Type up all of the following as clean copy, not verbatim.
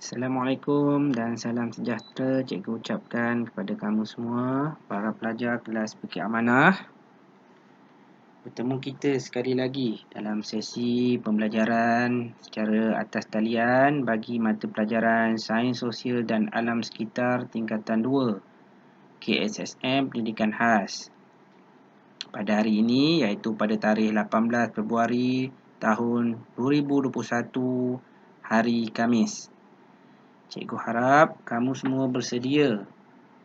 Assalamualaikum dan salam sejahtera cikgu ucapkan kepada kamu semua, para pelajar kelas Fikir Amanah. Bertemu kita sekali lagi dalam sesi pembelajaran secara atas talian bagi mata pelajaran Sains Sosial dan Alam Sekitar tingkatan 2 KSSM Pendidikan Khas. Pada hari ini iaitu pada tarikh 18 Februari tahun 2021 hari Khamis. Cikgu harap kamu semua bersedia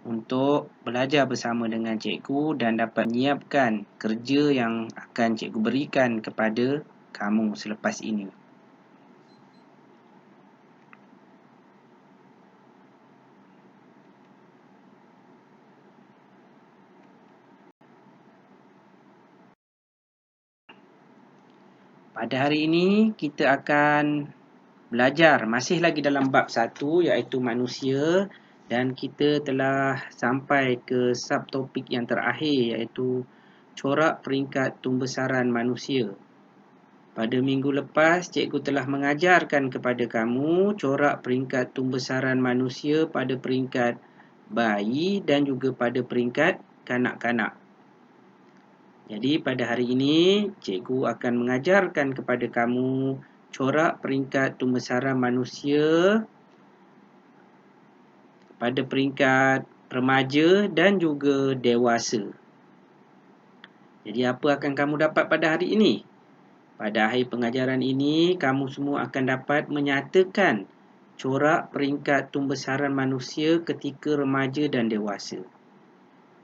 untuk belajar bersama dengan cikgu dan dapat menyiapkan kerja yang akan cikgu berikan kepada kamu selepas ini. Pada hari ini kita akan belajar masih lagi dalam bab 1 iaitu manusia, dan kita telah sampai ke subtopik yang terakhir iaitu corak peringkat tumbesaran manusia. Pada minggu lepas, cikgu telah mengajarkan kepada kamu corak peringkat tumbesaran manusia pada peringkat bayi dan juga pada peringkat kanak-kanak. Jadi pada hari ini, cikgu akan mengajarkan kepada kamu corak peringkat tumbesaran manusia pada peringkat remaja dan juga dewasa. Jadi apa akan kamu dapat pada hari ini? Pada akhir pengajaran ini, kamu semua akan dapat menyatakan corak peringkat tumbesaran manusia ketika remaja dan dewasa.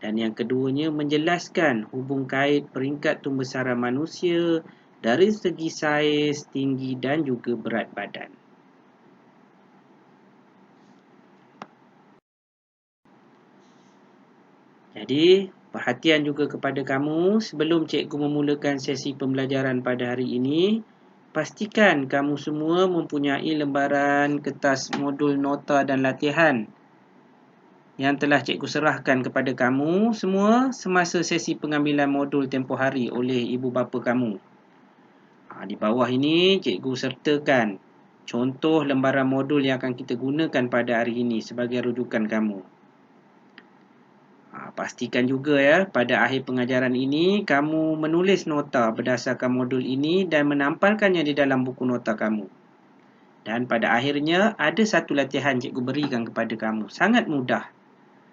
Dan yang keduanya, menjelaskan hubung kait peringkat tumbesaran manusia dari segi saiz, tinggi dan juga berat badan. Jadi, perhatian juga kepada kamu sebelum cikgu memulakan sesi pembelajaran pada hari ini. Pastikan kamu semua mempunyai lembaran kertas modul nota dan latihan yang telah cikgu serahkan kepada kamu semua semasa sesi pengambilan modul tempoh hari oleh ibu bapa kamu. Di bawah ini cikgu sertakan contoh lembaran modul yang akan kita gunakan pada hari ini sebagai rujukan kamu. Pastikan juga pada akhir pengajaran ini kamu menulis nota berdasarkan modul ini dan menampalkannya di dalam buku nota kamu. Dan pada akhirnya ada satu latihan cikgu berikan kepada kamu. Sangat mudah.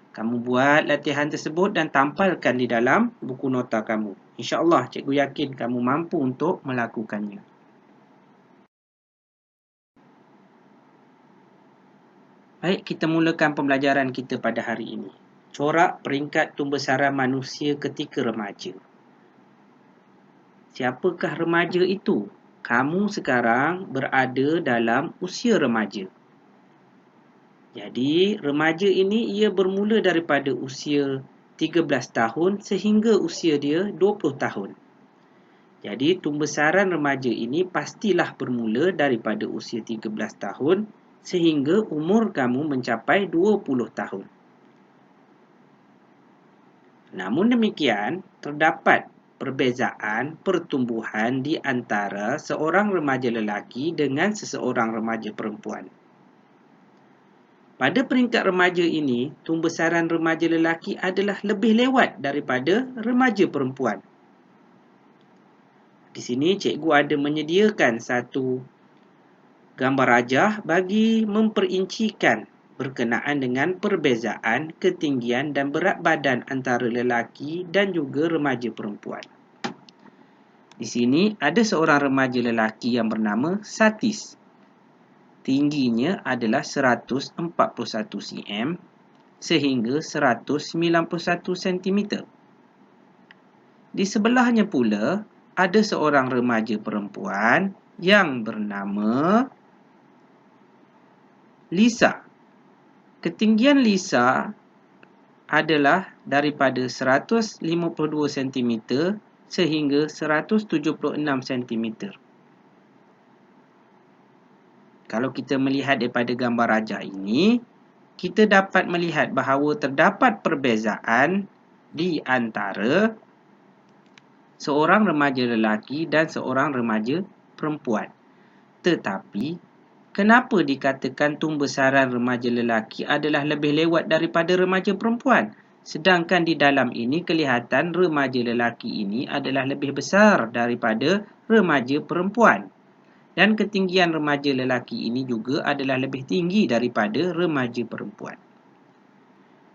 Kamu buat latihan tersebut dan tampalkan di dalam buku nota kamu. InsyaAllah cikgu yakin kamu mampu untuk melakukannya. Baik, kita mulakan pembelajaran kita pada hari ini. Corak peringkat tumbesaran manusia ketika remaja. Siapakah remaja itu? Kamu sekarang berada dalam usia remaja. Jadi, remaja ini ia bermula daripada usia 13 tahun sehingga usia dia 20 tahun. Jadi, tumbesaran remaja ini pastilah bermula daripada usia 13 tahun sehingga umur kamu mencapai 20 tahun. Namun demikian, terdapat perbezaan pertumbuhan di antara seorang remaja lelaki dengan seseorang remaja perempuan. Pada peringkat remaja ini, tumbesaran remaja lelaki adalah lebih lewat daripada remaja perempuan. Di sini cikgu ada menyediakan satu gambar rajah bagi memperincikan berkenaan dengan perbezaan ketinggian dan berat badan antara lelaki dan juga remaja perempuan. Di sini ada seorang remaja lelaki yang bernama Satis. Tingginya adalah 141 cm sehingga 191 cm. Di sebelahnya pula ada seorang remaja perempuan yang bernama Lisa. Ketinggian Lisa adalah daripada 152 cm sehingga 176 cm. Kalau kita melihat daripada gambar rajah ini, kita dapat melihat bahawa terdapat perbezaan di antara seorang remaja lelaki dan seorang remaja perempuan. Tetapi, kenapa dikatakan tumbesaran remaja lelaki adalah lebih lewat daripada remaja perempuan? Sedangkan di dalam ini kelihatan remaja lelaki ini adalah lebih besar daripada remaja perempuan. Dan ketinggian remaja lelaki ini juga adalah lebih tinggi daripada remaja perempuan.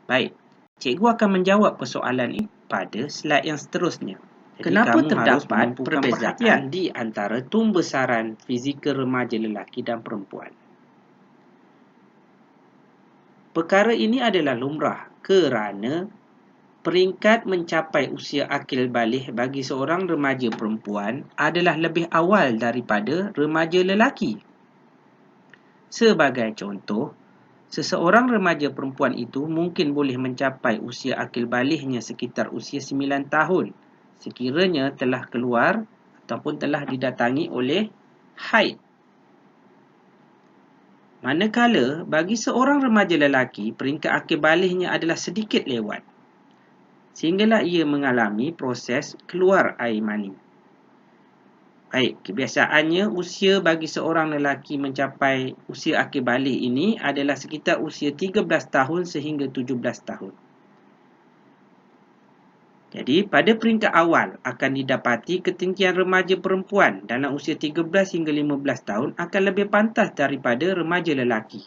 Baik, cikgu akan menjawab persoalan ini pada slide yang seterusnya. Jadi kenapa terdapat perbezaan di antara tumbesaran fizikal remaja lelaki dan perempuan? Perkara ini adalah lumrah kerana peringkat mencapai usia akil baligh bagi seorang remaja perempuan adalah lebih awal daripada remaja lelaki. Sebagai contoh, seseorang remaja perempuan itu mungkin boleh mencapai usia akil balighnya sekitar usia 9 tahun sekiranya telah keluar ataupun telah didatangi oleh haid. Manakala bagi seorang remaja lelaki, peringkat akil balighnya adalah sedikit lewat, sehinggalah ia mengalami proses keluar air mani. Baik, kebiasaannya usia bagi seorang lelaki mencapai usia akil baligh ini adalah sekitar usia 13 tahun sehingga 17 tahun. Jadi, pada peringkat awal akan didapati ketinggian remaja perempuan dalam usia 13 hingga 15 tahun akan lebih pantas daripada remaja lelaki.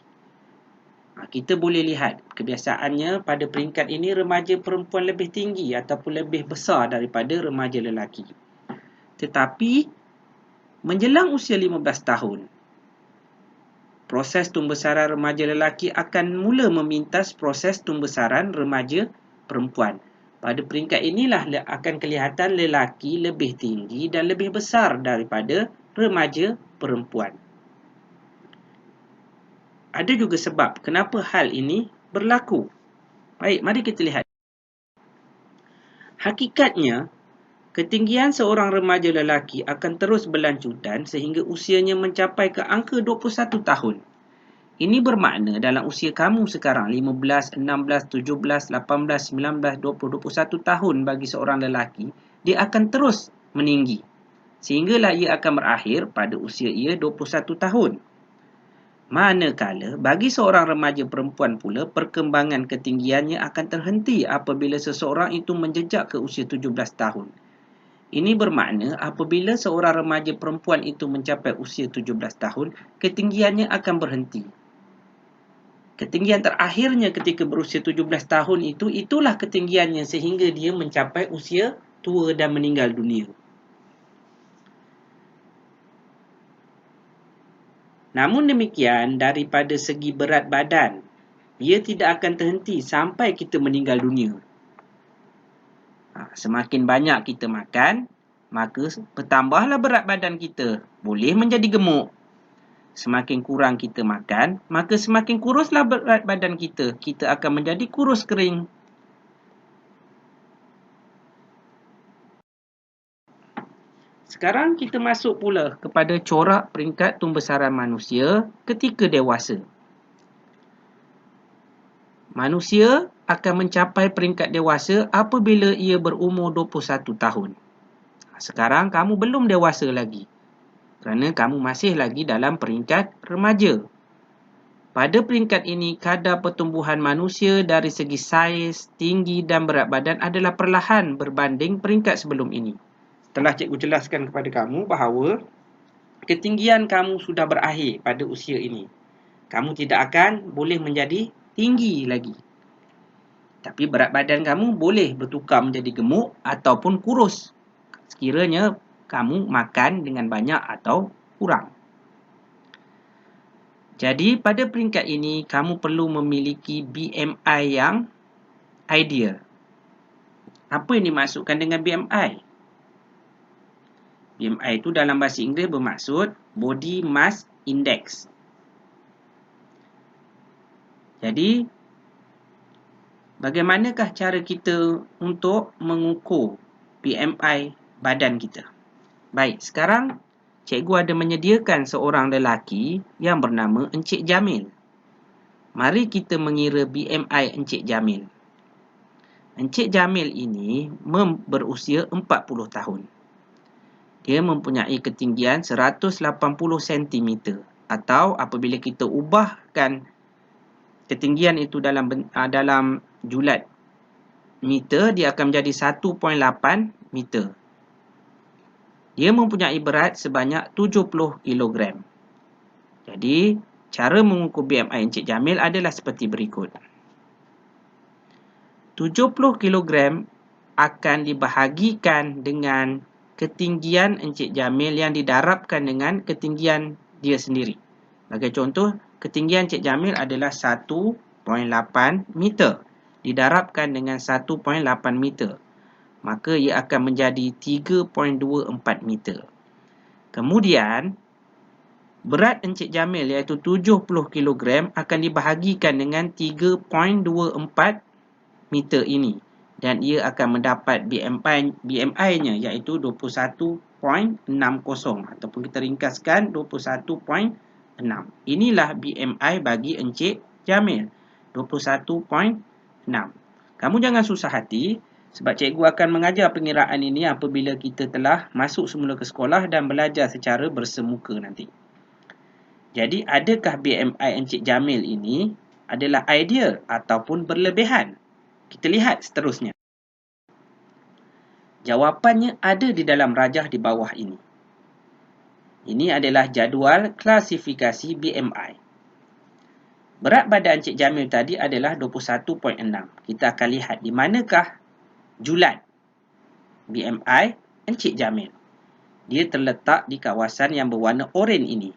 Kita boleh lihat kebiasaannya pada peringkat ini remaja perempuan lebih tinggi ataupun lebih besar daripada remaja lelaki. Tetapi menjelang usia 15 tahun, proses tumbesaran remaja lelaki akan mula memintas proses tumbesaran remaja perempuan. Pada peringkat inilah akan kelihatan lelaki lebih tinggi dan lebih besar daripada remaja perempuan. Ada juga sebab kenapa hal ini berlaku. Baik, mari kita lihat. Hakikatnya, ketinggian seorang remaja lelaki akan terus berlanjutan sehingga usianya mencapai ke angka 21 tahun. Ini bermakna dalam usia kamu sekarang 15, 16, 17, 18, 19, 20, 21 tahun bagi seorang lelaki, dia akan terus meninggi. Sehinggalah ia akan berakhir pada usia ia 21 tahun. Manakala bagi seorang remaja perempuan pula, perkembangan ketinggiannya akan terhenti apabila seseorang itu menjejak ke usia 17 tahun. Ini bermakna apabila seorang remaja perempuan itu mencapai usia 17 tahun, ketinggiannya akan berhenti. Ketinggian terakhirnya ketika berusia 17 tahun itulah ketinggiannya sehingga dia mencapai usia tua dan meninggal dunia. Namun demikian, daripada segi berat badan, ia tidak akan terhenti sampai kita meninggal dunia. Semakin banyak kita makan, maka bertambahlah berat badan kita. Boleh menjadi gemuk. Semakin kurang kita makan, maka semakin kuruslah berat badan kita. Kita akan menjadi kurus kering. Sekarang kita masuk pula kepada corak peringkat tumbesaran manusia ketika dewasa. Manusia akan mencapai peringkat dewasa apabila ia berumur 21 tahun. Sekarang kamu belum dewasa lagi, kerana kamu masih lagi dalam peringkat remaja. Pada peringkat ini, kadar pertumbuhan manusia dari segi saiz, tinggi dan berat badan adalah perlahan berbanding peringkat sebelum ini. Setelah cikgu jelaskan kepada kamu bahawa ketinggian kamu sudah berakhir pada usia ini, kamu tidak akan boleh menjadi tinggi lagi. Tapi berat badan kamu boleh bertukar menjadi gemuk ataupun kurus, sekiranya kamu makan dengan banyak atau kurang. Jadi pada peringkat ini, kamu perlu memiliki BMI yang ideal. Apa yang dimaksudkan dengan BMI? BMI itu dalam bahasa Inggeris bermaksud Body Mass Index. Jadi, bagaimanakah cara kita untuk mengukur BMI badan kita? Baik, sekarang cikgu ada menyediakan seorang lelaki yang bernama Encik Jamil. Mari kita mengira BMI Encik Jamil. Encik Jamil ini berusia 40 tahun. Dia mempunyai ketinggian 180 cm. atau apabila kita ubahkan ketinggian itu dalam julat meter, dia akan menjadi 1.8 meter. Dia mempunyai berat sebanyak 70 kilogram. Jadi, cara mengukur BMI Encik Jamil adalah seperti berikut. 70 kilogram akan dibahagikan dengan ketinggian Encik Jamil yang didarabkan dengan ketinggian dia sendiri. Sebagai contoh, ketinggian Encik Jamil adalah 1.8 meter. Didarabkan dengan 1.8 meter. Maka ia akan menjadi 3.24 meter. Kemudian, berat Encik Jamil iaitu 70 kilogram akan dibahagikan dengan 3.24 meter ini. Dan ia akan mendapat BMI-nya iaitu 21.60 ataupun kita ringkaskan 21.6. Inilah BMI bagi Encik Jamil, 21.6. Kamu jangan susah hati sebab cikgu akan mengajar pengiraan ini apabila kita telah masuk semula ke sekolah dan belajar secara bersemuka nanti. Jadi, adakah BMI Encik Jamil ini adalah ideal ataupun berlebihan? Kita lihat seterusnya. Jawapannya ada di dalam rajah di bawah ini. Ini adalah jadual klasifikasi BMI. Berat badan Encik Jamil tadi adalah 21.6. Kita akan lihat di manakah julat BMI Encik Jamil. Dia terletak di kawasan yang berwarna oranye ini.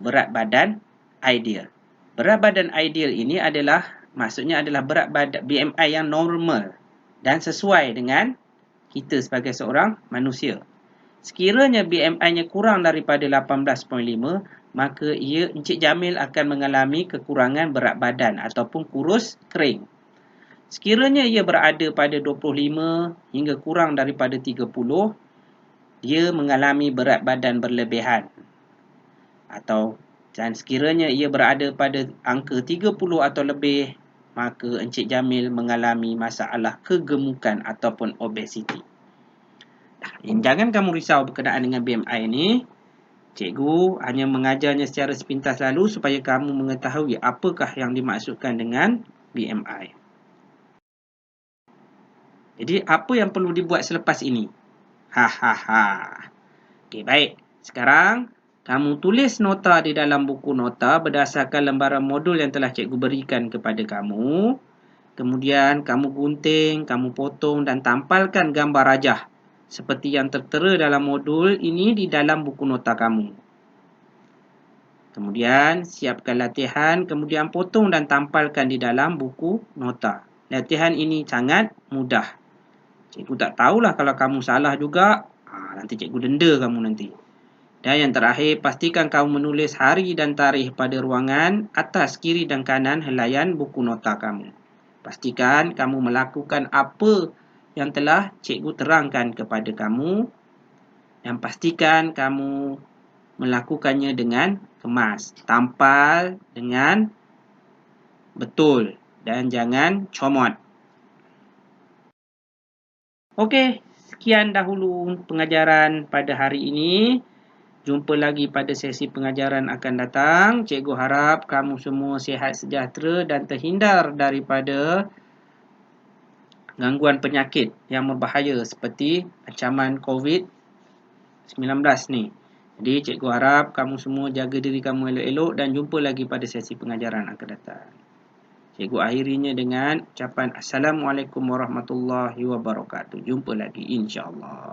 Berat badan ideal. Berat badan ideal ini maksudnya adalah berat badan BMI yang normal dan sesuai dengan kita sebagai seorang manusia. Sekiranya BMI-nya kurang daripada 18.5, maka Encik Jamil akan mengalami kekurangan berat badan ataupun kurus kering. Sekiranya ia berada pada 25 hingga kurang daripada 30, dia mengalami berat badan berlebihan. Dan sekiranya ia berada pada angka 30 atau lebih, maka Encik Jamil mengalami masalah kegemukan ataupun obesiti. Jangan kamu risau berkenaan dengan BMI ini. Cikgu hanya mengajarnya secara sepintas lalu supaya kamu mengetahui apakah yang dimaksudkan dengan BMI. Jadi, apa yang perlu dibuat selepas ini? Okey, baik. Sekarang, kamu tulis nota di dalam buku nota berdasarkan lembaran modul yang telah cikgu berikan kepada kamu. Kemudian, kamu gunting, kamu potong dan tampalkan gambar rajah seperti yang tertera dalam modul ini di dalam buku nota kamu. Kemudian, siapkan latihan, kemudian potong dan tampalkan di dalam buku nota. Latihan ini sangat mudah. Cikgu tak tahulah kalau kamu salah juga, nanti cikgu denda kamu nanti. Dan yang terakhir, pastikan kamu menulis hari dan tarikh pada ruangan atas, kiri dan kanan helaian buku nota kamu. Pastikan kamu melakukan apa yang telah cikgu terangkan kepada kamu. Dan pastikan kamu melakukannya dengan kemas. Tampal dengan betul dan jangan comot. Okey, sekian dahulu pengajaran pada hari ini. Jumpa lagi pada sesi pengajaran akan datang. Cikgu harap kamu semua sihat sejahtera dan terhindar daripada gangguan penyakit yang berbahaya seperti ancaman COVID-19 ni. Jadi cikgu harap kamu semua jaga diri kamu elok-elok dan jumpa lagi pada sesi pengajaran akan datang. Cikgu akhirinya dengan ucapan Assalamualaikum warahmatullahi wabarakatuh. Jumpa lagi insya-Allah.